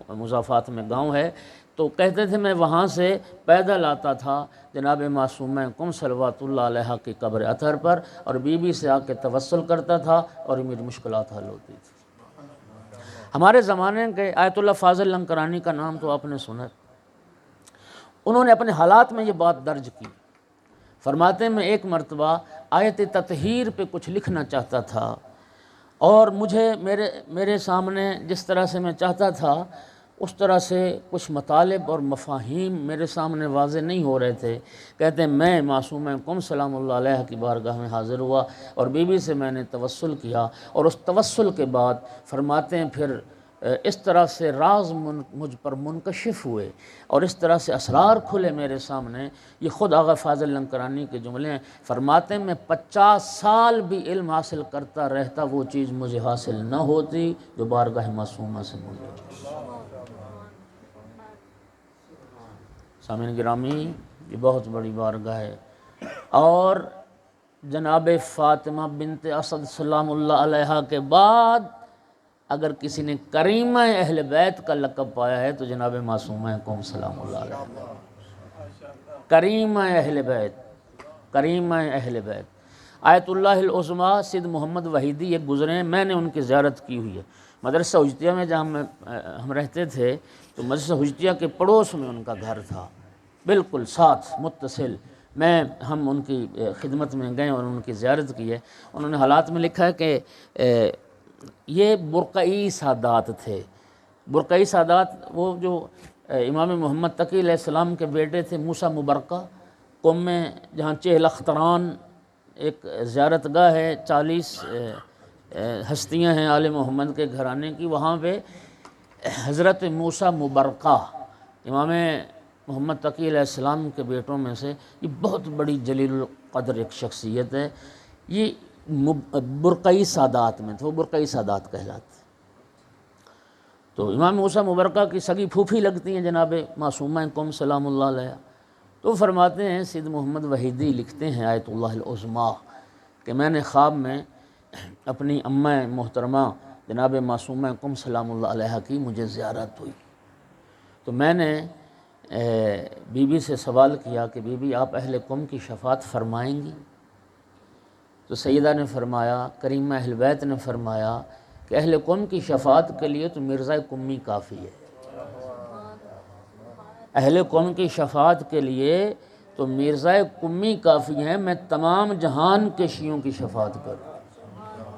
مضافات میں گاؤں ہے، تو کہتے تھے میں وہاں سے پیدل آتا تھا جناب معصومہ قم صلوات اللہ علیہ کی قبر اطہر پر اور بی بی سے آ کے توسل کرتا تھا اور میری مشکلات حل ہوتی تھی. ہمارے زمانے کے آیت اللہ فاضل لنکرانی کا نام تو آپ نے سنا، انہوں نے اپنے حالات میں یہ بات درج کی. فرماتے ہیں میں ایک مرتبہ آیت تطہیر پہ کچھ لکھنا چاہتا تھا اور مجھے میرے سامنے جس طرح سے میں چاہتا تھا اس طرح سے کچھ مطالب اور مفاہیم میرے سامنے واضح نہیں ہو رہے تھے. کہتے ہیں میں معصومہ قم سلام اللہ علیہ کی بارگاہ میں حاضر ہوا اور بی بی سے میں نے توسل کیا اور اس توسل کے بعد فرماتے ہیں پھر اس طرح سے راز مجھ پر منکشف ہوئے اور اس طرح سے اسرار کھلے میرے سامنے. یہ خود آغا فاضل لنکرانی کے جملے ہیں. فرماتے ہیں میں 50 سال بھی علم حاصل کرتا رہتا وہ چیز مجھے حاصل نہ ہوتی جو بارگاہ معصومہ سے ملی. سامعین گرامی، یہ بہت بڑی بارگاہ ہے. اور جناب فاطمہ بنت اسد سلام اللہ علیہ کے بعد اگر کسی نے کریمہ اہل بیت کا لقب پایا ہے تو جناب معصومہ قم سلام اللہ علیہ. کریمہ اہل بیت، کریمہ اہل بیت. آیت اللہ العظمیٰ سید محمد وحیدی ایک گزرے ہیں، میں نے ان کی زیارت کی ہوئی ہے. مدرسہ حجتیہ میں جہاں ہم رہتے تھے تو مدرسہ حجتیہ کے پڑوس میں ان کا گھر تھا، بالکل ساتھ متصل. ہم ان کی خدمت میں گئے اور ان کی زیارت کی ہے. انہوں نے حالات میں لکھا ہے کہ یہ برقعی سادات تھے. برقعی سادات وہ جو امام محمد تقی علیہ السلام کے بیٹے تھے موسیٰ مبرقہ. قم میں جہاں چہل اختران ایک زیارت گاہ ہے، ہستیاں ہیں آل محمد کے گھرانے کی، وہاں پہ حضرت موسیٰ مبرقہ امام محمد تقی علیہ السلام کے بیٹوں میں سے یہ بہت بڑی جلیل القدر ایک شخصیت ہے، یہ برقعی سادات میں تھے، وہ برقعی سادات کہلاتے۔ تو امام موسیٰ مبرقہ کی سگی پھوپھی لگتی ہیں جناب معصومہ قوم سلام اللہ علیہ۔ تو فرماتے ہیں سید محمد وحیدی لکھتے ہیں آیت اللہ العظمیٰ کہ میں نے خواب میں اپنی امّہ محترمہ جناب معصومہ قوم سلام اللہ علیہ کی مجھے زیارت ہوئی، تو میں نے بی بی سے سوال کیا کہ بی بی آپ اہل قوم کی شفاعت فرمائیں گی؟ تو سیدہ نے فرمایا، کریمہ اہل بیت نے فرمایا کہ اہل قوم کی شفاعت کے لیے تو مرزا قمی کافی ہے، اہل قوم کی شفاعت کے لیے تو مرزا قمی کافی ہیں، میں تمام جہان کے شیعوں کی شفاعت کروں۔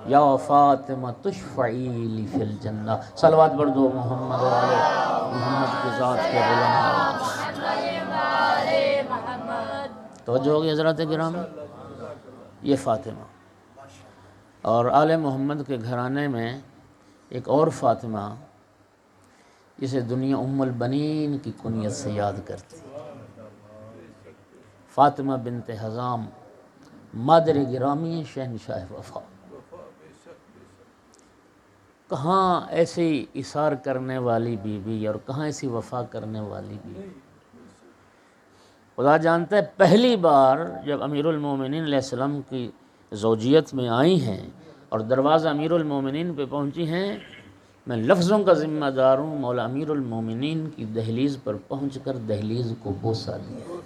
یا فاطمہ تشفعی لی فی الجنہ، صلوات پڑھ دو محمد والے محمد کی ذات کے غلام۔ توجہ ہوگی حضرات گرامی، یہ فاطمہ۔ اور آل محمد کے گھرانے میں ایک اور فاطمہ جسے دنیا ام البنین کی کنیت سے یاد کرتی، فاطمہ بنت حزام مادر گرامی شہنشاہ وفا۔ کہاں ایسی اثار کرنے والی بی بی اور کہاں ایسی وفا کرنے والی بی بی۔ خدا جانتا ہے پہلی بار جب امیر المومنین علیہ السلام کی زوجیت میں آئی ہیں اور دروازہ امیر المومنین پہ پہنچی ہیں، میں لفظوں کا ذمہ دار ہوں، مولا امیر المومنین کی دہلیز پر پہنچ کر دہلیز کو بوسہ دیا۔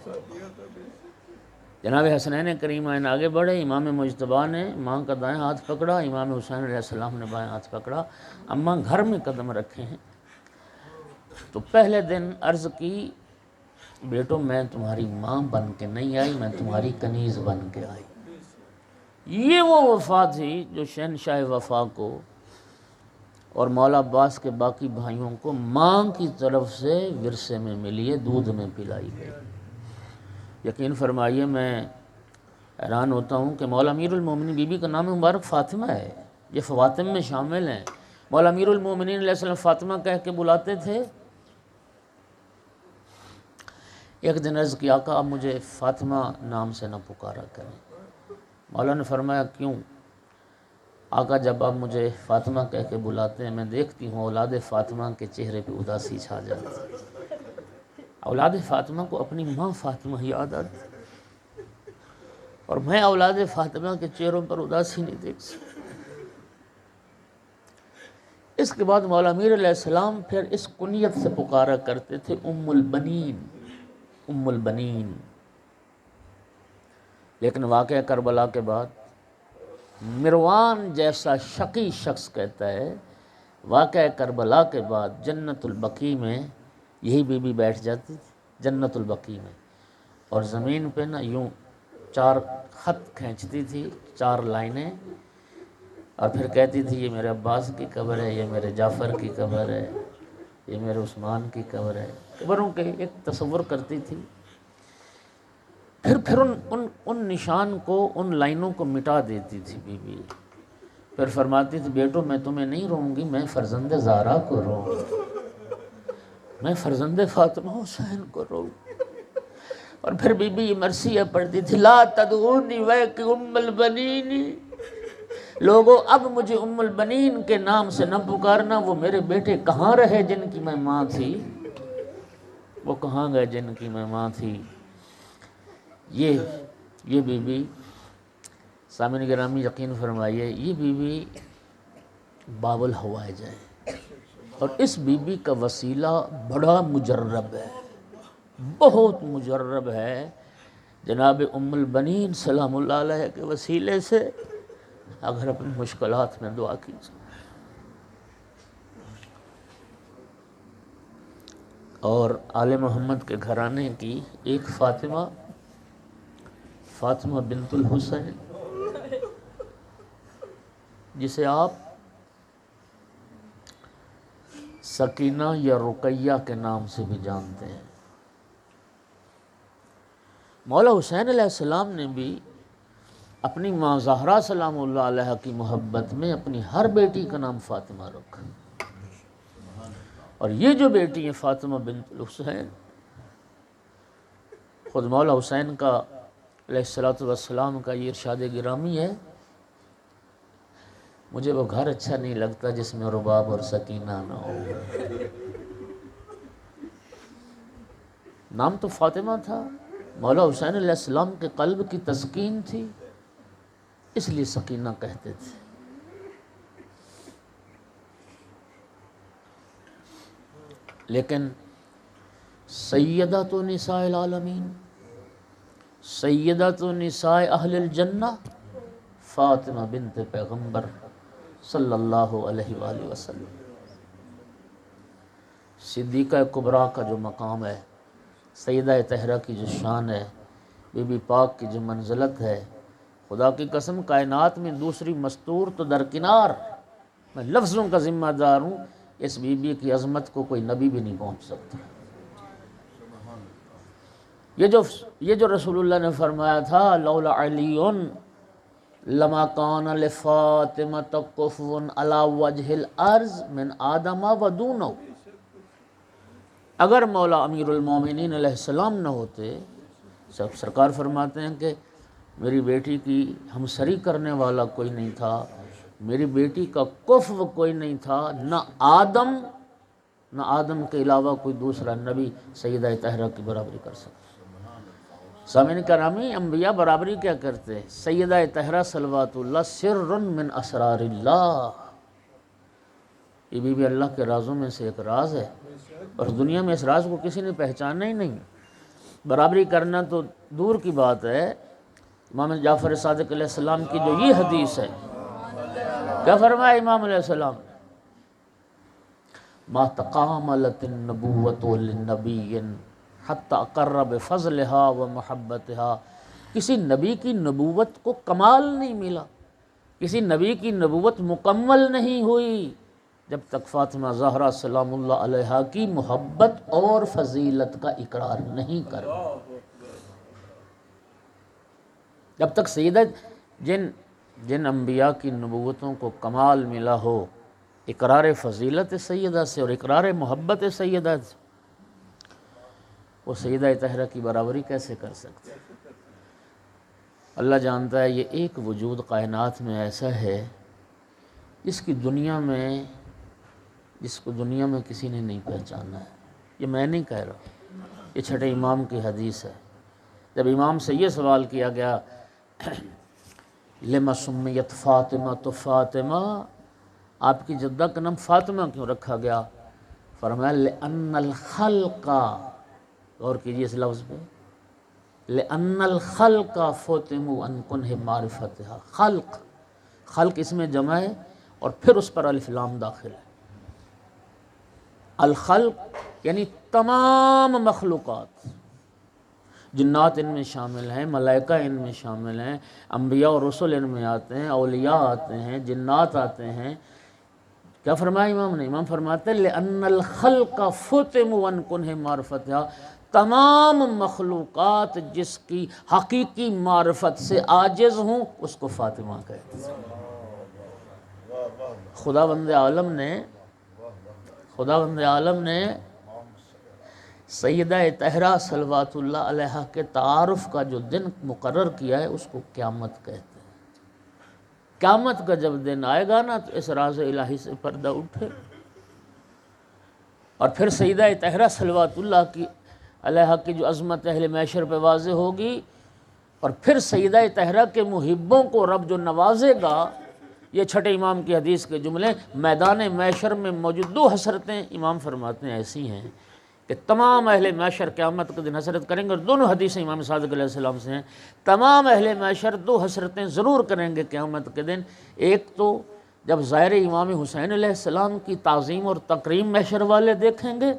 جناب حسنین کریمین آگے بڑھے، امام مجتبیٰ نے ماں کا دائیں ہاتھ پکڑا، امام حسین علیہ السلام نے بائیں ہاتھ پکڑا، اماں گھر میں قدم رکھے ہیں۔ تو پہلے دن عرض کی بیٹو میں تمہاری ماں بن کے نہیں آئی، میں تمہاری کنیز بن کے آئی۔ یہ وہ وفا تھی جو شہنشاہ وفا کو اور مولا عباس کے باقی بھائیوں کو ماں کی طرف سے ورثے میں ملی ہے، دودھ میں پلائی گئی۔ یقین فرمائیے میں حیران ہوتا ہوں کہ مولا امیر المومنین بی بی کا نام مبارک فاطمہ ہے، یہ فواطم میں شامل ہیں۔ مولا امیر المومنین علیہ السلام فاطمہ کہہ کے بلاتے تھے۔ ایک دن عرض کیا آقا اب مجھے فاطمہ نام سے نہ پکارا کریں۔ مولا نے فرمایا کیوں؟ آقا جب آپ مجھے فاطمہ کہہ کے بلاتے ہیں میں دیکھتی ہوں اولاد فاطمہ کے چہرے پہ اداسی چھا جاتی، اولاد فاطمہ کو اپنی ماں فاطمہ یاد آتی، اور میں اولاد فاطمہ کے چہروں پر اداسی نہیں دیکھ سکتا۔ اس کے بعد مولا امیر علیہ السلام پھر اس کنیت سے پکارا کرتے تھے ام البنین، ام البنین۔ لیکن واقعہ کربلا کے بعد مروان جیسا شقی شخص کہتا ہے واقعہ کربلا کے بعد جنت البقیع میں یہی بی بی بیٹھ جاتی تھی جنت البقیع میں، اور زمین پہ نا یوں 4 خط کھینچتی تھی، 4 لائنیں، اور پھر کہتی تھی یہ میرے عباس کی قبر ہے، یہ میرے جعفر کی قبر ہے، یہ میرے عثمان کی قبر ہے، قبروں کے ایک تصور کرتی تھی۔ پھر ان نشان کو، ان لائنوں کو مٹا دیتی تھی بی بی، پھر فرماتی تھی بیٹو میں تمہیں نہیں روں گی، میں فرزند زہرا کو روں گی، میں فرزند فاطمہ حسین کو روں گی۔ اور پھر بی بی یہ مرثیہ پڑھتی تھی لا تدعونی ویک ام البنین، لوگو اب مجھے ام البنین کے نام سے نہ پکارنا، وہ میرے بیٹے کہاں رہے جن کی میں ماں تھی، وہ کہاں گئے جن کی میں ماں تھی۔ یہ بی بی سامعین گرامی یقین فرمائیے، یہ بی بی باب الحوائج ہے، اور اس بی بی کا وسیلہ بڑا مجرب ہے، بہت مجرب ہے۔ جناب ام البنین سلام اللہ علیہ کے وسیلے سے اگر اپنی مشکلات میں دعا کیجیے۔ اور آل محمد کے گھرانے کی ایک فاطمہ بنت الحسین، جسے آپ سکینہ یا رقیہ کے نام سے بھی جانتے ہیں۔ مولا حسین علیہ السلام نے بھی اپنی ماں زہرا سلام اللہ علیہ کی محبت میں اپنی ہر بیٹی کا نام فاطمہ رکھا، اور یہ جو بیٹی ہے فاطمہ بنت الحسین، خود مولا حسین کا علیہ السلام کا یہ ارشاد گرامی ہے، مجھے وہ گھر اچھا نہیں لگتا جس میں رباب اور سکینہ نہ ہو۔ نام تو فاطمہ تھا، مولا حسین علیہ السلام کے قلب کی تسکین تھی، اس لیے سکینہ کہتے تھے۔ لیکن سیدۃ نساء العالمین، سیدۃ نساء اہل الجنہ فاطمہ بنت پیغمبر صلی اللہ علیہ وآلہ وسلم، صدیقہ کبریٰ کا جو مقام ہے، سیدہ طاہرہ کی جو شان ہے، بی بی پاک کی جو منزلت ہے، خدا کی قسم کائنات میں دوسری مستور تو درکنار، میں لفظوں کا ذمہ دار ہوں، اس بی بی کی عظمت کو کوئی نبی بھی نہیں پہنچ سکتا۔ یہ جو رسول اللہ نے فرمایا تھا لولا علی لما کان لفاطمۃ کفو علی وجہ الارض من آدم و دونہ، اگر مولا امیر المومنین علیہ السلام نہ ہوتے، سرکار فرماتے ہیں کہ میری بیٹی کی ہمسری کرنے والا کوئی نہیں تھا، میری بیٹی کا کفو کوئی نہیں تھا، نہ آدم کے علاوہ کوئی دوسرا نبی سیدہ طاہرہ کی برابری کر سکتا۔ سامعین کرامی، انبیاء برابری کیا کرتے ہیں؟ سیدہ طاہرہ صلوات اللہ سر من اسرار اللہ، یہ بھی اللہ کے رازوں میں سے ایک راز ہے، اور دنیا میں اس راز کو کسی نے پہچانا ہی نہیں۔ برابری کرنا تو دور کی بات ہے، امام جعفر صادق علیہ السلام کی جو یہ حدیث ہے، کیا فرمایا امام علیہ السلام؟ ما تقاملت النبوۃ للنبی حتی اقر بفضلها و محبتها، کسی نبی کی نبوت کو کمال نہیں ملا، کسی نبی کی نبوت مکمل نہیں ہوئی جب تک فاطمہ زہرا سلام اللہ علیہا کی محبت اور فضیلت کا اقرار نہیں کرے، جب تک سیدہ جن انبیاء کی نبوتوں کو کمال ملا ہو اقرار فضیلت سیدہ سے اور اقرار محبت سیدہ سے، وہ سیدہ طاہرہ کی برابری کیسے کر سکتے؟ اللہ جانتا ہے یہ ایک وجود کائنات میں ایسا ہے جس کو دنیا میں کسی نے نہیں پہچانا ہے، یہ میں نہیں کہہ رہا، یہ چھٹے امام کی حدیث ہے۔ جب امام سے یہ سوال کیا گیا لما سمیت فاطمہ، تو فاطمہ آپ کی جدہ کا نام فاطمہ کیوں رکھا گیا؟ فرمایا لأن الخلق، غور کیجیے اس لفظ پہ، لأن الخلق فوتموا عن کنہ معرفتها، خلق اس میں جمع ہے اور پھر اس پر الف لام داخل ہے۔ الخلق یعنی تمام مخلوقات، جنات ان میں شامل ہیں، ملائکہ ان میں شامل ہیں، انبیاء اور رسل ان میں آتے ہیں، اولیاء آتے ہیں، جنات آتے ہیں۔ کیا فرمایا امام نے؟ امام فرماتے ہیں لأن الخلق فتموا عن کنہ معرفتها، تمام مخلوقات جس کی حقیقی معرفت سے عاجز ہوں اس کو فاطمہ کہتے ہیں۔ خداوند عالم نے سیدہ طاہرہ صلوات اللہ علیہا کے تعارف کا جو دن مقرر کیا ہے اس کو قیامت کہتے ہیں۔ قیامت کا جب دن آئے گا نا تو اس راز الہی سے پردہ اٹھے، اور پھر سیدہ طاہرہ صلوات اللہ کی علیہا کی جو عظمت اہل محشر پہ واضح ہوگی، اور پھر سیدہ طاہرہ کے محبوں کو رب جو نوازے گا، یہ چھٹے امام کی حدیث کے جملے، میدان محشر میں موجود دو حسرتیں امام فرماتے ہیں ایسی ہیں کہ تمام اہل محشر قیامت کے دن حسرت کریں گے، اور دونوں حدیثیں امام صادق علیہ السلام سے ہیں، تمام اہل محشر دو حسرتیں ضرور کریں گے قیامت کے دن۔ ایک تو جب ظاہر امام حسین علیہ السلام کی تعظیم اور تکریم محشر والے دیکھیں گے،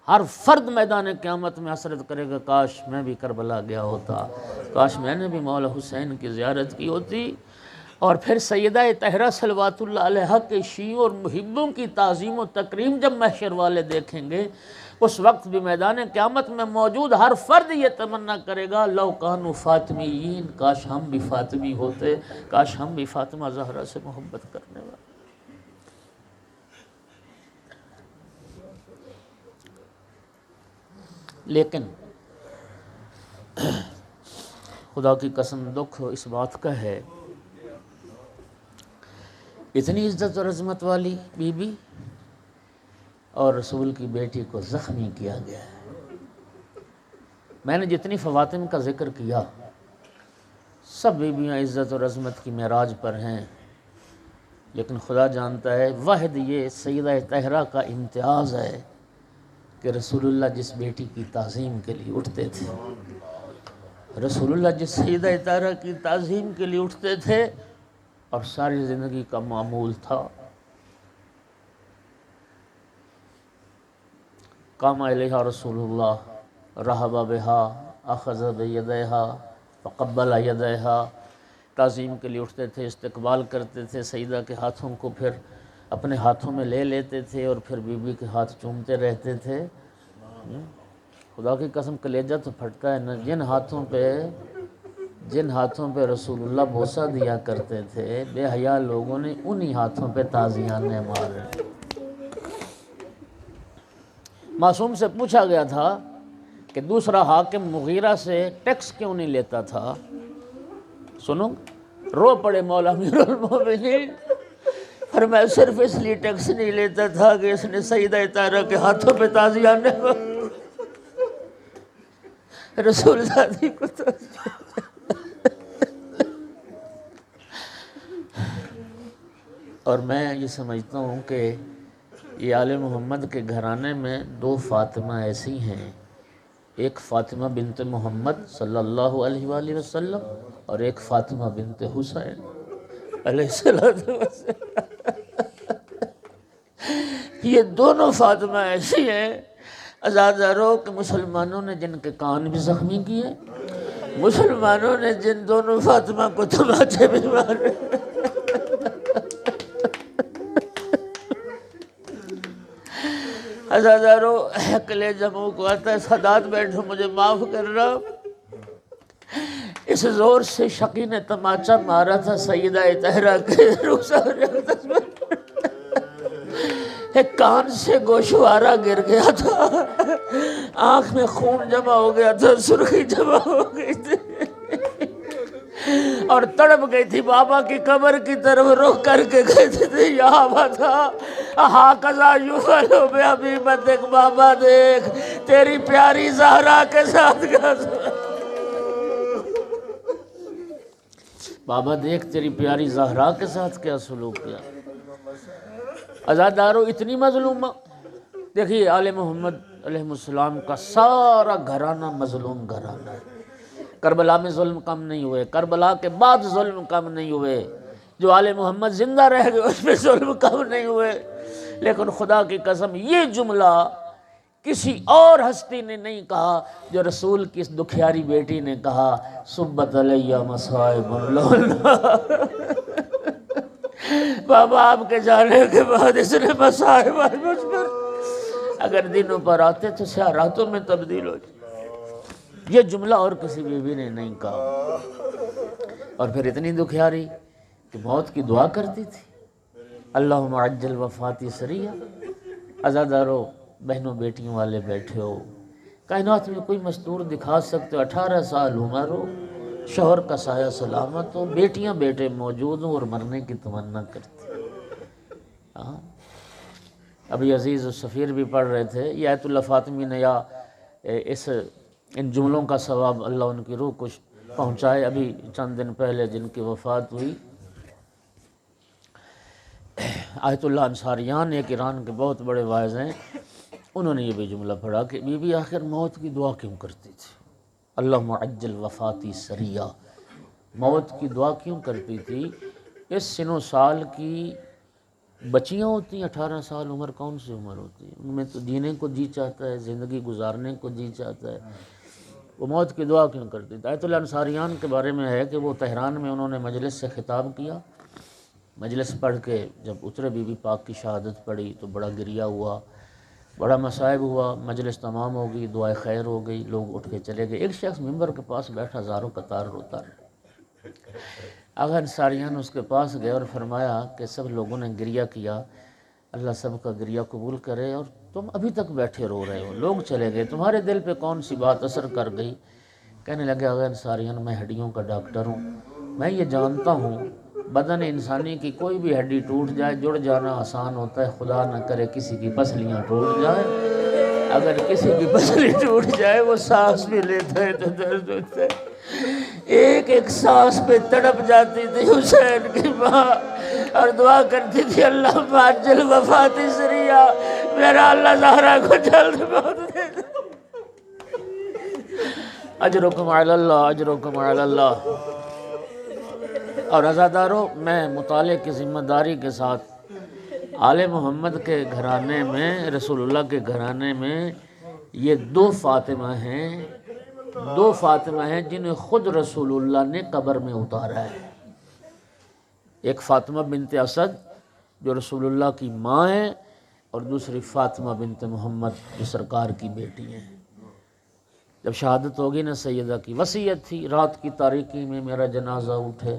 ہر فرد میدان قیامت میں حسرت کرے گا کاش میں بھی کربلا گیا ہوتا، کاش میں نے بھی مولا حسین کی زیارت کی ہوتی۔ اور پھر سیدہ طاہرہ صلوات اللہ علیہا کے شیعوں اور محبوں کی تعظیم و تکریم جب محشر والے دیکھیں گے، اس وقت بھی میدان قیامت میں موجود ہر فرد یہ تمنا کرے گا لو کانوا فاطمیین، کاش ہم بھی فاطمی ہوتے، کاش ہم بھی فاطمہ زہرا سے محبت کرنے والے۔ لیکن خدا کی قسم دکھ اس بات کا ہے، اتنی عزت اور عظمت والی بی بی اور رسول کی بیٹی کو زخمی کیا گیا ہے۔ میں نے جتنی فواتن کا ذکر کیا سب بیویاں عزت اور عظمت کی معراج پر ہیں، لیکن خدا جانتا ہے واحد یہ سیدہ طاہرہ کا امتیاز ہے کہ رسول اللہ جس بیٹی کی تعظیم کے لیے اٹھتے تھے، رسول اللہ جس سیدہ طاہرہ کی تعظیم کے لیے اٹھتے تھے اور ساری زندگی کا معمول تھا، قام الیہا رسول اللہ رحب بہا اخذ بیدیہا فقبل یدیہا، تعظیم کے لیے اٹھتے تھے، استقبال کرتے تھے، سیدہ کے ہاتھوں کو پھر اپنے ہاتھوں میں لے لیتے تھے اور پھر بی بی کے ہاتھ چومتے رہتے تھے۔ خدا کی قسم کلیجہ تو پھٹتا ہے نا، جن ہاتھوں پہ رسول اللہ بوسہ دیا کرتے تھے، بے حیا لوگوں نے انہی ہاتھوں پہ تازیانے مارے۔ معصوم سے پوچھا گیا تھا کہ دوسرا حاکم مغیرہ سے ٹیکس کیوں نہیں لیتا تھا؟ سنو، رو پڑے مولا امیر المومنین، فرمایا صرف اس لیے ٹیکس نہیں لیتا تھا کہ اس نے سیدہ طاہرہ کے ہاتھوں پہ تازیانے مارے، رسول ذاتی کو اور میں یہ سمجھتا ہوں کہ یہ آل محمد کے گھرانے میں دو فاطمہ ایسی ہیں، ایک فاطمہ بنت محمد صلی اللہ علیہ وآلہ وسلم اور ایک فاطمہ بنت حسین علیہ السلام۔ یہ دونوں فاطمہ ایسی ہیں عزاداروں کہ مسلمانوں نے جن کے کان بھی زخمی کیے، مسلمانوں نے جن دونوں فاطمہ کو تماچے بھی مارے۔ عزاداروں کلیجہ منہ کو آتا ہے، سادات بیٹھو مجھے معاف کرنا، اس زور سے شقی نے تماچا مارا تھا سیدہ طاہرہ کے رخسار اقدس میں، ایک کان سے گوشوارہ گر گیا تھا، آنکھ میں خون جمع ہو گیا تھا، سرخی جمع ہو گئی تھی اور تڑپ گئی تھی، بابا کی قبر کی طرف رخ کر کے کہتی تھی یہاں تھا ہاکذا یفعل بحبیبتک، بابا دیکھ تیری پیاری زہرا کے ساتھ کیا، بابا دیکھ تیری پیاری زہرا کے ساتھ کیا سلوک کیا۔ عزادارو اتنی مظلومہ، دیکھیے آل محمد علیہ السلام کا سارا گھرانہ مظلوم گھرانہ ہے، کربلا میں ظلم کم نہیں ہوئے، کربلا کے بعد ظلم کم نہیں ہوئے، جو آل محمد زندہ رہ گئے اس پہ ظلم کم نہیں ہوئے، لیکن خدا کی قسم یہ جملہ کسی اور ہستی نے نہیں کہا جو رسول کی اس دکھیاری بیٹی نے کہا، صبت علیہ مصائب لولا، بابا آپ کے جانے کے بعد اس نے مصائب مجھ پر، اگر دنوں پر آتے تو سیاہ راتوں میں تبدیل ہو جائے۔ یہ جملہ اور کسی بیوی نے نہیں کہا، اور پھر اتنی دکھیاری کہ موت کی دعا کرتی تھی، اللہم عجل وفاتی سریہ۔ عزادارو بہنوں بیٹیوں والے بیٹھے ہو، کائنات میں کوئی مستور دکھا سکتے ہو، 18 سال عمر ہو، شوہر کا سایہ سلامت ہو، بیٹیاں بیٹے موجود ہوں اور مرنے کی تمنا کرتی۔ ابھی عزیز السفیر بھی پڑھ رہے تھے، یہ آیت اللہ فاطمی نے یا ان جملوں کا ثواب اللہ ان کی روح کو پہنچائے۔ ابھی چند دن پہلے جن کی وفات ہوئی، آیت اللہ انصاریان ایک ایران کے بہت بڑے واعظ ہیں، انہوں نے یہ بھی جملہ پڑھا کہ بی بی آخر موت کی دعا کیوں کرتی تھی، اللہم عجل وفاتی سریہ، موت کی دعا کیوں کرتی تھی؟ اس سن و سال کی بچیاں ہوتی ہیں، 18 سال عمر کون سی عمر ہوتی ہے، ان میں تو جینے کو جی چاہتا ہے، زندگی گزارنے کو جی چاہتا ہے، وہ موت کی دعا کیوں کرتی تھی؟ آیت اللہ انصاریان کے بارے میں ہے کہ وہ تہران میں انہوں نے مجلس سے خطاب کیا، مجلس پڑھ کے جب اترے بی بی پاک کی شہادت پڑھی تو بڑا گریہ ہوا، بڑا مصائب ہوا، مجلس تمام ہو گئی، دعائے خیر ہو گئی، لوگ اٹھ کے چلے گئے۔ ایک شخص ممبر کے پاس بیٹھا زاروں قطار روتا رہا۔ آغا انصاریان اس کے پاس گئے اور فرمایا کہ سب لوگوں نے گریہ کیا، اللہ سب کا گریہ قبول کرے، اور تم ابھی تک بیٹھے رو رہے ہو، لوگ چلے گئے، تمہارے دل پہ کون سی بات اثر کر گئی؟ کہنے لگے آغا انصاریان میں ہڈیوں کا ڈاکٹر ہوں، میں یہ جانتا ہوں بدن انسانی کی کوئی بھی ہڈی ٹوٹ جائے جڑ جانا آسان ہوتا ہے، خدا نہ کرے کسی کی پسلیاں ٹوٹ جائیں، اگر کسی کی پسلی ٹوٹ جائے وہ سانس بھی لیتا ہے تو درد ہوتا ہے۔ ایک ایک سانس پہ تڑپ جاتی تھی حسین کی ماں اور دعا کرتی تھی اللہ معجل وفات سریہ، میرا اللہ زہرا کو جلد موت دے دے۔ اجرکم علی اللہ، اجرکم علی اللہ۔ اور عزادارو، میں مطالعے کی ذمہ داری کے ساتھ آل محمد کے گھرانے میں، رسول اللہ کے گھرانے میں یہ دو فاطمہ ہیں جنہیں خود رسول اللہ نے قبر میں اتارا ہے۔ ایک فاطمہ بنت اسد جو رسول اللہ کی ماں ہے، اور دوسری فاطمہ بنت محمد جو سرکار کی بیٹی ہیں۔ جب شہادت ہوگی نا سیدہ کی وصیت تھی رات کی تاریکی میں میرا جنازہ اٹھے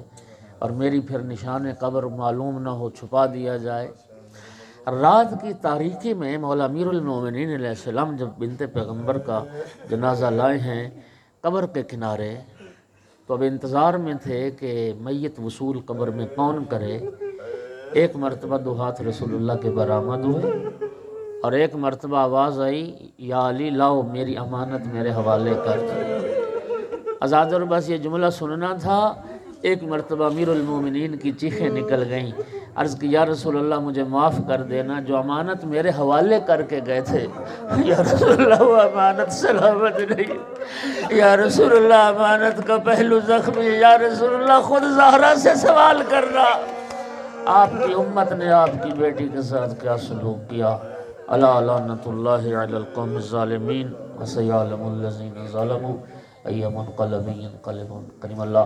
اور میری پھر نشان قبر معلوم نہ ہو، چھپا دیا جائے۔ رات کی تاریکی میں مولا امیر المومنین علیہ السلام جب بنت پیغمبر کا جنازہ لائے ہیں قبر کے کنارے، تو اب انتظار میں تھے کہ میت وصول قبر میں کون کرے۔ ایک مرتبہ دو ہاتھ رسول اللہ کے برآمد ہوئے، اور ایک مرتبہ آواز آئی یا علی لاؤ میری امانت میرے حوالے کر۔ آزاد بس یہ جملہ سننا تھا، ایک مرتبہ امیر المومنین کی چیخیں نکل گئیں، عرض کی یا رسول اللہ مجھے معاف کر دینا، جو امانت میرے حوالے کر کے گئے تھے یا رسول اللہ وہ امانت سلامت نہیں، یا رسول اللہ امانت کا پہلو زخمی، یا رسول اللہ خود زہرا سے سوال کرنا آپ کی امت نے آپ کی بیٹی کے ساتھ کیا سلوک کیا۔ الا لعنت اللہ علی القوم الظالمین وسیعلم الذین ظلموا ای منقلب ینقلبون۔ کریم اللہ